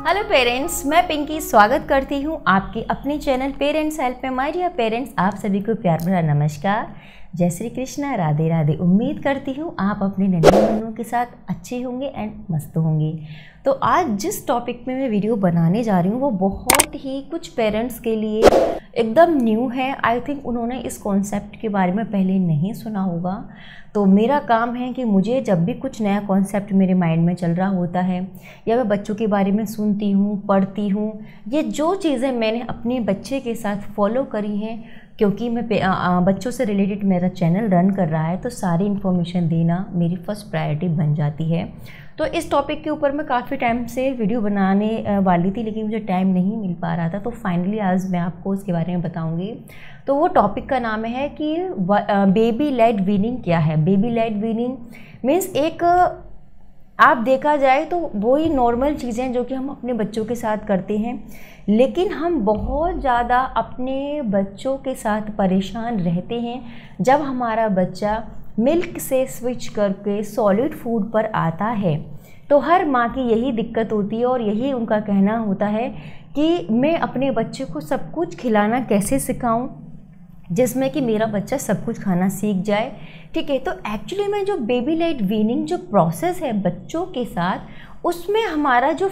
Hello parents, मैं पिंकी स्वागत करती हूँ आपके अपने चैनल पेरेंट्स हेल्प में। माय डियर पेरेंट्स, आप सभी को प्यार भरा नमस्कार, जय श्री कृष्णा, राधे राधे। उम्मीद करती हूँ आप अपने नन्हे मुन्नों के साथ अच्छे होंगे एंड मस्त होंगे। तो आज जिस टॉपिक में मैं वीडियो बनाने जा रही हूँ वो बहुत ही कुछ पेरेंट्स के लिए एकदम न्यू है। आई थिंक उन्होंने इस कॉन्सेप्ट के बारे में पहले नहीं सुना होगा। तो मेरा काम है कि मुझे जब भी कुछ नया कॉन्सेप्ट मेरे माइंड में चल रहा होता है या मैं बच्चों के बारे में सुनती हूँ, पढ़ती हूँ, ये जो चीज़ें मैंने अपने बच्चे के साथ फॉलो करी हैं, क्योंकि मैं बच्चों से रिलेटेड मेरा चैनल रन कर रहा है, तो सारी इन्फॉर्मेशन देना मेरी फर्स्ट प्रायोरिटी बन जाती है। तो इस टॉपिक के ऊपर मैं काफ़ी टाइम से वीडियो बनाने वाली थी, लेकिन मुझे टाइम नहीं मिल पा रहा था। तो फाइनली आज मैं आपको इसके बारे में बताऊंगी। तो वो टॉपिक का नाम है कि बेबी लेड वीनिंग क्या है। बेबी लेड वीनिंग मीन्स एक आप देखा जाए तो वही नॉर्मल चीज़ें जो कि हम अपने बच्चों के साथ करते हैं, लेकिन हम बहुत ज़्यादा अपने बच्चों के साथ परेशान रहते हैं जब हमारा बच्चा मिल्क से स्विच करके सॉलिड फूड पर आता है। तो हर माँ की यही दिक्कत होती है और यही उनका कहना होता है कि मैं अपने बच्चे को सब कुछ खिलाना कैसे सिखाऊं जिसमें कि मेरा बच्चा सब कुछ खाना सीख जाए। ठीक है, तो एक्चुअली में जो बेबी लेड वीनिंग जो प्रोसेस है बच्चों के साथ, उसमें हमारा जो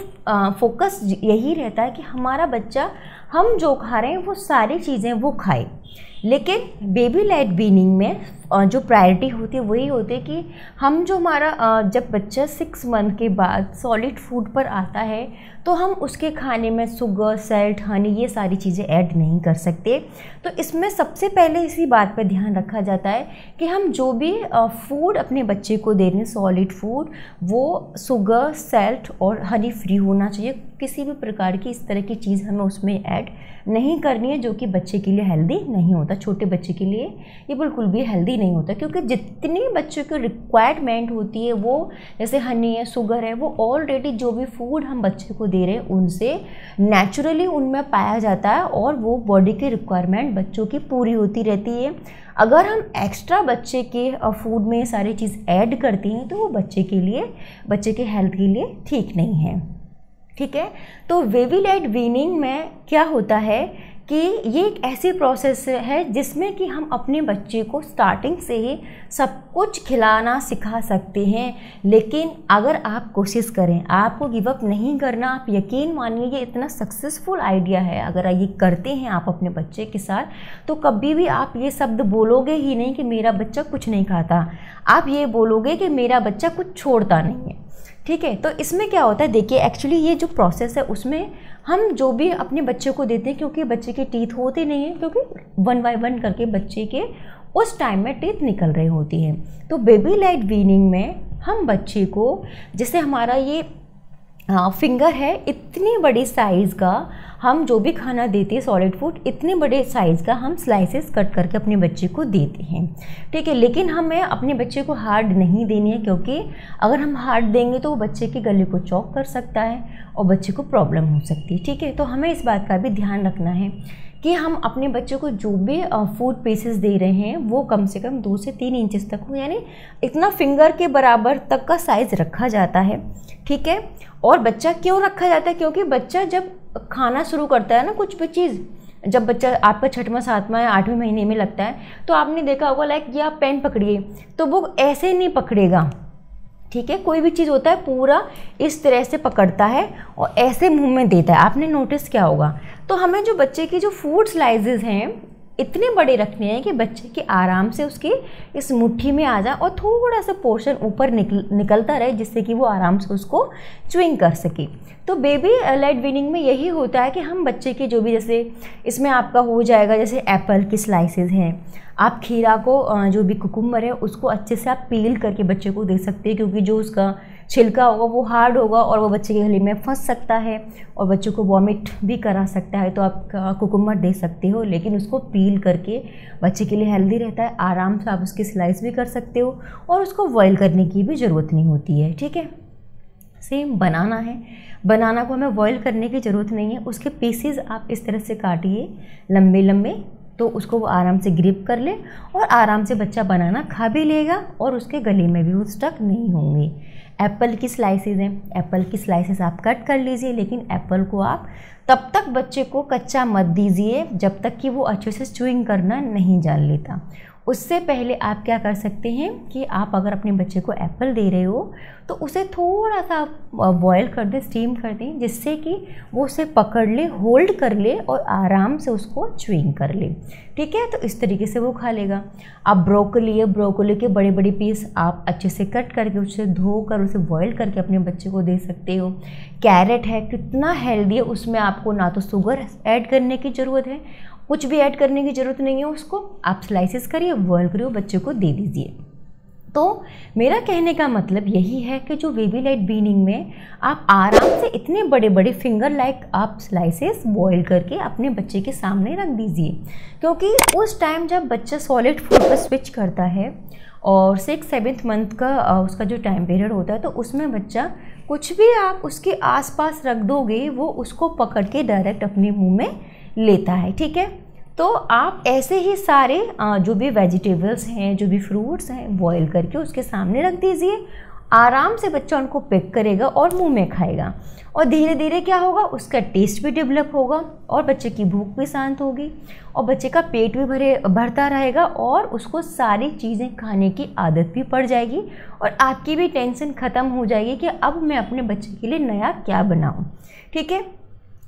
फोकस यही रहता है कि हमारा बच्चा हम जो खा रहे हैं वो सारी चीज़ें वो खाए। लेकिन बेबी लेड वीनिंग में जो प्रायोरिटी होती है वही होती है कि हम जो हमारा जब बच्चा 6 मंथ के बाद सॉलिड फूड पर आता है तो हम उसके खाने में शुगर, सैल्ट, हनी ये सारी चीज़ें ऐड नहीं कर सकते। तो इसमें सबसे पहले इसी बात पर ध्यान रखा जाता है कि हम जो भी फूड अपने बच्चे को दे रहे हैं सॉलिड फूड, वो शुगर, सैल्ट और हनी फ्री होना चाहिए। किसी भी प्रकार की इस तरह की चीज़ हमें उसमें ऐड नहीं करनी है जो कि बच्चे के लिए हेल्दी नहीं होता। छोटे बच्चे के लिए ये बिल्कुल भी हेल्दी नहीं होता, क्योंकि जितनी बच्चों की रिक्वायरमेंट होती है वो जैसे हनी है, शुगर है, वो ऑलरेडी जो भी फूड हम बच्चे को दे रहे हैं उनसे नेचुरली उनमें पाया जाता है और वो बॉडी की रिक्वायरमेंट बच्चों की पूरी होती रहती है। अगर हम एक्स्ट्रा बच्चे के फूड में सारी चीज़ ऐड करती हैं तो वो बच्चे के हेल्थ के लिए ठीक नहीं है। ठीक है, तो बेबी लेड वीनिंग में क्या होता है कि ये एक ऐसी प्रोसेस है जिसमें कि हम अपने बच्चे को स्टार्टिंग से ही सब कुछ खिलाना सिखा सकते हैं। लेकिन अगर आप कोशिश करें, आपको गिव अप नहीं करना, आप यकीन मानिए ये इतना सक्सेसफुल आइडिया है। अगर ये करते हैं आप अपने बच्चे के साथ तो कभी भी आप ये शब्द बोलोगे ही नहीं कि मेरा बच्चा कुछ नहीं खाता, आप ये बोलोगे कि मेरा बच्चा कुछ छोड़ता नहीं है। ठीक है, तो इसमें क्या होता है, देखिए एक्चुअली ये जो प्रोसेस है उसमें हम जो भी अपने बच्चे को देते हैं, क्योंकि बच्चे के टीथ होते नहीं हैं, क्योंकि 1 बाय 1 करके बच्चे के उस टाइम में टीथ निकल रही होती हैं। तो बेबी लेड वीनिंग में हम बच्चे को, जैसे हमारा ये फिंगर है, इतनी बड़ी साइज़ का हम जो भी खाना देते हैं सॉलिड फूड, इतने बड़े साइज़ का हम स्लाइसेस कट करके अपने बच्चे को देते हैं। ठीक है, लेकिन हमें अपने बच्चे को हार्ड नहीं देनी है, क्योंकि अगर हम हार्ड देंगे तो वो बच्चे के गले को चौक कर सकता है और बच्चे को प्रॉब्लम हो सकती है। ठीक है, तो हमें इस बात का भी ध्यान रखना है कि हम अपने बच्चे को जो भी फूड पीसेस दे रहे हैं वो कम से कम 2 से 3 इंचेस तक हो, यानी इतना फिंगर के बराबर तक का साइज़ रखा जाता है। ठीक है, और बच्चा क्यों रखा जाता है, क्योंकि बच्चा जब खाना शुरू करता है ना, कुछ भी चीज़, जब बच्चा आपका 6वां, 7वां या 8वें महीने में लगता है तो आपने देखा होगा लाइक ये आप पेन पकड़िए तो वो ऐसे नहीं पकड़ेगा। ठीक है, कोई भी चीज़ होता है पूरा इस तरह से पकड़ता है और ऐसे मुंह में देता है, आपने नोटिस किया होगा। तो हमें जो बच्चे की जो फूड स्लाइसेस हैं इतने बड़े रखने हैं कि बच्चे के आराम से उसकी इस मुट्ठी में आ जाए और थोड़ा सा पोर्शन ऊपर निकलता रहे, जिससे कि वो आराम से उसको च्युइंग कर सके। तो बेबी लेड वीनिंग में यही होता है कि हम बच्चे के जो भी, जैसे इसमें आपका हो जाएगा, जैसे एप्पल की स्लाइसेस हैं, आप खीरा को जो भी कुकुम्बर है उसको अच्छे से आप पील करके बच्चे को दे सकते हैं, क्योंकि जो उसका छिलका होगा वो हार्ड होगा और वो बच्चे के गले में फंस सकता है और बच्चों को वॉमिट भी करा सकता है। तो आप कुकुम्बर दे सकते हो, लेकिन उसको पील करके बच्चे के लिए हेल्दी रहता है। आराम से आप उसकी स्लाइस भी कर सकते हो और उसको बॉयल करने की भी ज़रूरत नहीं होती है। ठीक है, सेम बनाना है, बनाना को हमें बॉयल करने की ज़रूरत नहीं है। उसके पीसेस आप इस तरह से काटिए लंबे लंबे, तो उसको वो आराम से ग्रिप कर ले और आराम से बच्चा बनाना खा भी लेगा और उसके गले में भी वो स्टक नहीं होंगे। एप्पल की स्लाइसेस हैं, एप्पल की स्लाइसेस आप कट कर लीजिए, लेकिन एप्पल को आप तब तक बच्चे को कच्चा मत दीजिए जब तक कि वो अच्छे से च्यूइंग करना नहीं जान लेता। उससे पहले आप क्या कर सकते हैं कि आप अगर अपने बच्चे को एप्पल दे रहे हो तो उसे थोड़ा सा बॉयल कर दें, स्टीम कर दें, जिससे कि वो उसे पकड़ ले, होल्ड कर ले और आराम से उसको च्यूइंग कर ले। ठीक है, तो इस तरीके से वो खा लेगा। अब ब्रोकली है, ब्रोकली के बड़े बड़े पीस आप अच्छे से कट करके उसे धोकर उसे बॉयल करके अपने बच्चे को दे सकते हो। कैरेट है, कितना हेल्दी है, उसमें आपको ना तो शुगर ऐड करने की ज़रूरत है, कुछ भी ऐड करने की ज़रूरत नहीं है, उसको आप स्लाइसेस करिए, बॉयल करिए, बच्चे को दे दीजिए। तो मेरा कहने का मतलब यही है कि जो बेबी-लेड वीनिंग में आप आराम से इतने बड़े बड़े फिंगर लाइक आप स्लाइसेस बॉयल करके अपने बच्चे के सामने रख दीजिए, क्योंकि उस टाइम जब बच्चा सॉलिड फूड पर स्विच करता है और 6-7 मंथ का उसका जो टाइम पीरियड होता है, तो उसमें बच्चा कुछ भी आप उसके आसपास रख दोगे वो उसको पकड़ के डायरेक्ट अपने मुंह में लेता है। ठीक है, तो आप ऐसे ही सारे जो भी वेजिटेबल्स हैं, जो भी फ्रूट्स हैं, बॉयल करके उसके सामने रख दीजिए। आराम से बच्चा उनको पिक करेगा और मुंह में खाएगा, और धीरे धीरे क्या होगा, उसका टेस्ट भी डेवलप होगा और बच्चे की भूख भी शांत होगी और बच्चे का पेट भी भरता रहेगा और उसको सारी चीज़ें खाने की आदत भी पड़ जाएगी और आपकी भी टेंशन ख़त्म हो जाएगी कि अब मैं अपने बच्चे के लिए नया क्या बनाऊँ। ठीक है,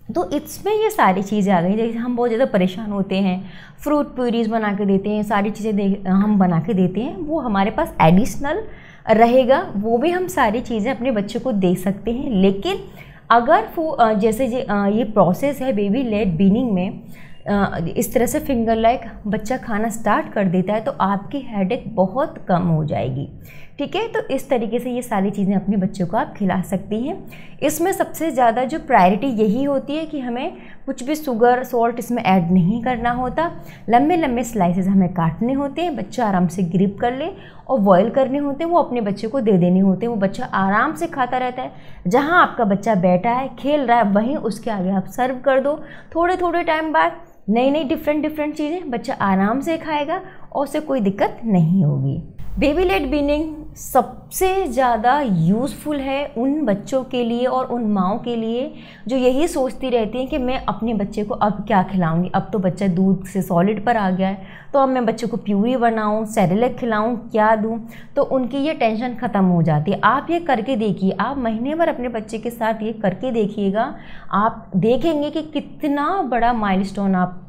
तो इसमें ये सारी चीज़ें आ गई। जैसे हम बहुत ज़्यादा परेशान होते हैं, फ्रूट प्यूरीज बना के देते हैं, सारी चीज़ें हम बना के देते हैं, वो हमारे पास एडिशनल रहेगा, वो भी हम सारी चीज़ें अपने बच्चे को दे सकते हैं। लेकिन अगर जैसे ये प्रोसेस है बेबी-लेड वीनिंग में, इस तरह से फिंगर लाइक बच्चा खाना स्टार्ट कर देता है तो आपकी हेडेक बहुत कम हो जाएगी। ठीक है, तो इस तरीके से ये सारी चीज़ें अपने बच्चों को आप खिला सकती हैं। इसमें सबसे ज़्यादा जो प्रायोरिटी यही होती है कि हमें कुछ भी शुगर सॉल्ट इसमें ऐड नहीं करना होता। लंबे लंबे स्लाइसेस हमें काटने होते हैं, बच्चा आराम से ग्रिप कर ले और बॉयल करने होते हैं, वो अपने बच्चे को दे देने होते हैं। वो बच्चा आराम से खाता रहता है, जहाँ आपका बच्चा बैठा है खेल रहा है वहीं उसके आगे आप सर्व कर दो। थोड़े थोड़े टाइम बाद नई नई डिफरेंट चीज़ें बच्चा आराम से खाएगा और उसे कोई दिक्कत नहीं होगी। बेबी-लेड वीनिंग सबसे ज़्यादा यूज़फुल है उन बच्चों के लिए और उन माँओं के लिए जो यही सोचती रहती हैं कि मैं अपने बच्चे को अब क्या खिलाऊंगी। अब तो बच्चा दूध से सॉलिड पर आ गया है, तो अब मैं बच्चे को प्यूरी बनाऊं, सेरेलैक खिलाऊं, क्या दूं, तो उनकी ये टेंशन ख़त्म हो जाती है। आप ये करके देखिए, आप महीने भर अपने बच्चे के साथ ये करके देखिएगा, आप देखेंगे कि कितना बड़ा माइलस्टोन आप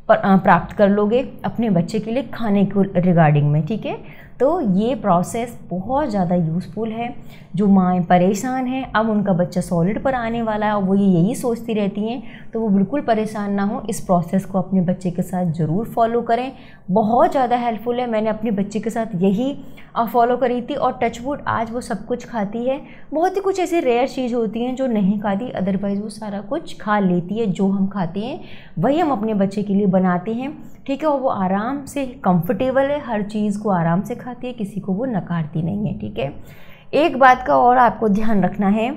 प्राप्त कर लोगे अपने बच्चे के लिए खाने को रिगार्डिंग में। ठीक है, तो ये प्रोसेस बहुत ज़्यादा यूज़फुल है। जो माएँ परेशान हैं, अब उनका बच्चा सॉलिड पर आने वाला है और वो यही सोचती रहती हैं, तो वो बिल्कुल परेशान ना हो। इस प्रोसेस को अपने बच्चे के साथ ज़रूर फॉलो करें, बहुत ज़्यादा हेल्पफुल है। मैंने अपने बच्चे के साथ यही फॉलो करी थी और टचवुड आज वो सब कुछ खाती है। बहुत ही कुछ ऐसी रेयर चीज़ होती हैं जो नहीं खाती, अदरवाइज़ वो सारा कुछ खा लेती है। जो हम खाते हैं वही हम अपने बच्चे के लिए बनाते हैं। ठीक है, और वो आराम से कंफर्टेबल है, हर चीज़ को आराम से खाती है, किसी को वो नकारती नहीं है। ठीक है, एक बात का और आपको ध्यान रखना है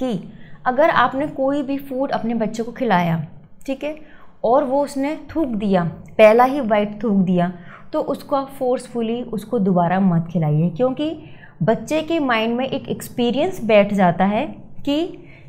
कि अगर आपने कोई भी फूड अपने बच्चे को खिलाया, ठीक है, और वो उसने थूक दिया, पहला ही बाइट थूक दिया, तो उसको आप फोर्सफुली उसको दोबारा मत खिलाइए, क्योंकि बच्चे के माइंड में एक एक्सपीरियंस बैठ जाता है कि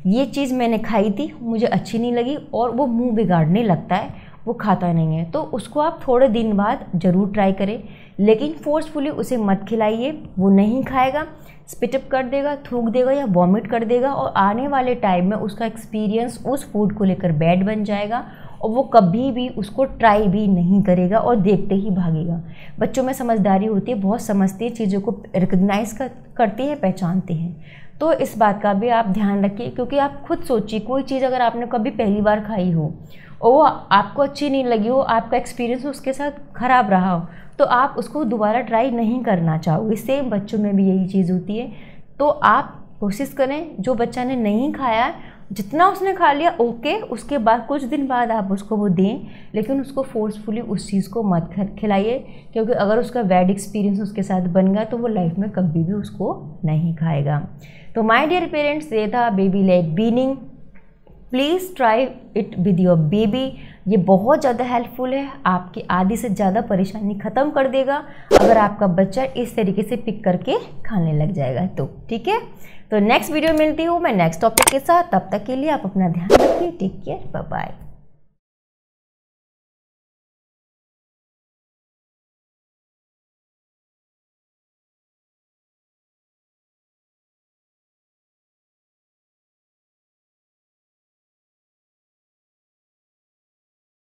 ये चीज़ मैंने खाई थी, मुझे अच्छी नहीं लगी, और वो मुंह बिगाड़ने लगता है, वो खाता नहीं है। तो उसको आप थोड़े दिन बाद ज़रूर ट्राई करें, लेकिन फोर्सफुली उसे मत खिलाइए। वो नहीं खाएगा, स्पिटअप कर देगा, थूक देगा या वॉमिट कर देगा, और आने वाले टाइम में उसका एक्सपीरियंस उस फूड को लेकर बैड बन जाएगा और वो कभी भी उसको ट्राई भी नहीं करेगा और देखते ही भागेगा। बच्चों में समझदारी होती है, बहुत समझते हैं, चीज़ों को रिकग्नाइज करते हैं, पहचानते हैं। तो इस बात का भी आप ध्यान रखिए, क्योंकि आप खुद सोचिए, कोई चीज़ अगर आपने कभी पहली बार खाई हो और वो आपको अच्छी नहीं लगी हो, आपका एक्सपीरियंस उसके साथ ख़राब रहा हो, तो आप उसको दोबारा ट्राई नहीं करना चाहोगे। सेम बच्चों में भी यही चीज़ होती है। तो आप कोशिश करें, जो बच्चा ने नहीं खाया, जितना उसने खा लिया ओके, उसके बाद कुछ दिन बाद आप उसको वो दें, लेकिन उसको फोर्सफुली उस चीज़ को मत खिलाइए, क्योंकि अगर उसका बैड एक्सपीरियंस उसके साथ बन गया तो वो लाइफ में कभी भी उसको नहीं खाएगा। तो माय डियर पेरेंट्स, ये था baby-lead weaning. Please try it with your baby. ये बहुत ज़्यादा हेल्पफुल है, आपकी आधी से ज़्यादा परेशानी ख़त्म कर देगा अगर आपका बच्चा इस तरीके से पिक करके खाने लग जाएगा तो। ठीक है, तो नेक्स्ट वीडियो मिलती हूँ मैं नेक्स्ट टॉपिक के साथ। तब तक के लिए आप अपना ध्यान रखिए। Take care, bye bye.